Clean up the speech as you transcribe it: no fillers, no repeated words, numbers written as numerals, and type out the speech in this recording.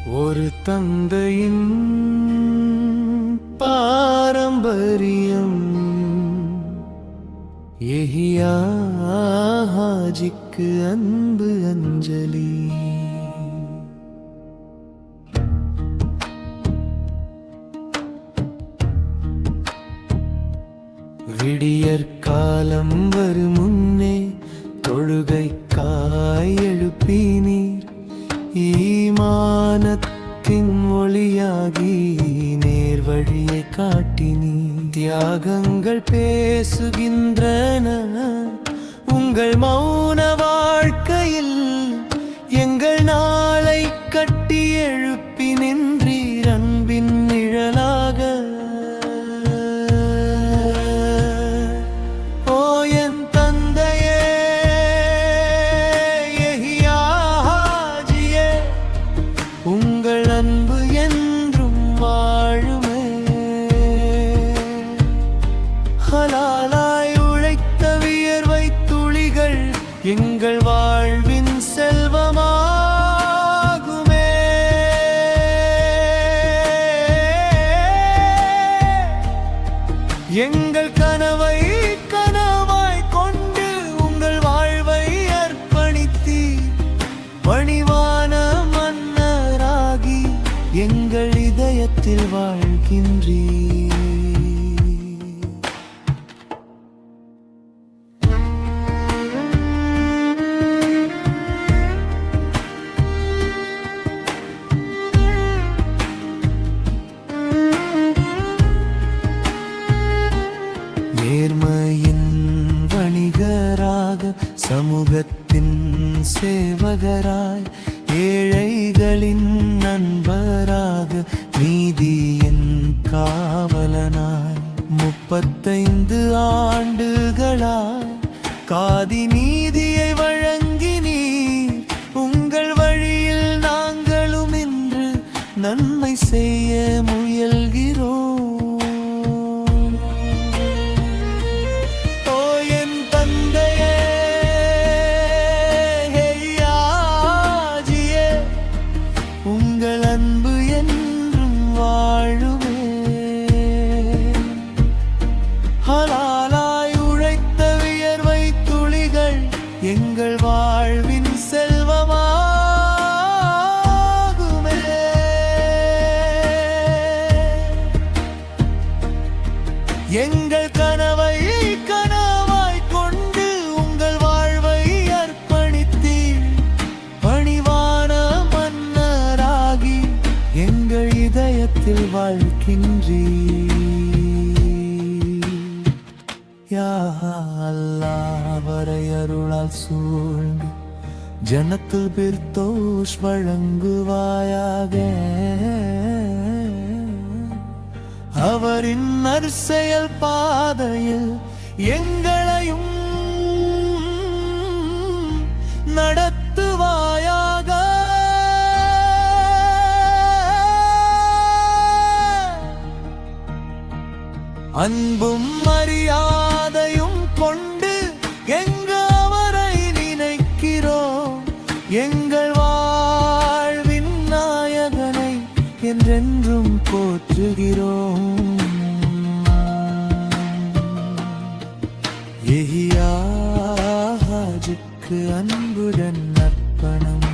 ஒரு தந்தையின் பாரம்பரியம் யஹ்யா ஹாஜிக்கு அன்பு அஞ்சலி. விடியற்காலம் வரும் முன்னே தொழுகைக்காய் எழுப்பினீர். ஈமானத்தின் ஒளியாகி நேர்வழியை காட்டினீர். தியாகங்கள் பேசுகின்றன உங்கள் மௌன வாழ்க்கையில். எங்கள் நாளை கட்டி எழுப்பி நின்றீர் அன்பின் நிழலாக. ஓ என் தந்தையே யஹ்யா ஹாஜியே, உங்கள் அன்பு என்றும் வாழுமே. ஹலாலாய் உழைத்த வியர்வை துளிகள் எங்கள் வாழ்வின் செல்வமாகுமே. எங்கள் கனவை கனவாய் கொண்டு உங்கள் வாழ்வை அர்ப்பணித்தீர். பணிவான மன்னராகி எங்கள் இதயத்தில் வாழ்கின்றீர். நேர்மையின் வணிகராக, சமூகத்தின் சேவகராய், ஏழைகளின் நண்பராக, நீதியின் காவலனாய் 35 ஆண்டுகளாய் காதி நீதியை வழங்கினீர். உங்கள் வழியில் நாங்களும் இன்று நன்மை செய்ய முயல்கிறோம். உங்கள் அன்பு என்றும் வாழுமே. ஹலாலாய் உழைத்த வியர்வை துளிகள் எங்கள் வாழ்வின் செல்வமாகுமே. எங்கள் கனவை கனவாய் கொண்டு உங்கள் வாழ்வை அர்ப்பணித்தீர். பணிவான மன்னராகி எங்கள் இதயத்தில் வாழ்கின்றீர். யா அல்லாஹ், வரையருளால் சூழ்ந்து ஜன்னத்துல் பிர்தௌஸ் வழங்குவாயாக. அவரின் நற்செயல் பாதையில் எங்களையும் நடத்துவாயாக. அன்பும் மரியாதையும் கொண்டு அவரை நினைக்கிறோம். எங்கள் வாழ்வின் நாயகனை என்றென்றும் போற்றுகிறோம். யஹ்யா ஹாஜிக்கு அன்புடன் அர்ப்பணம்.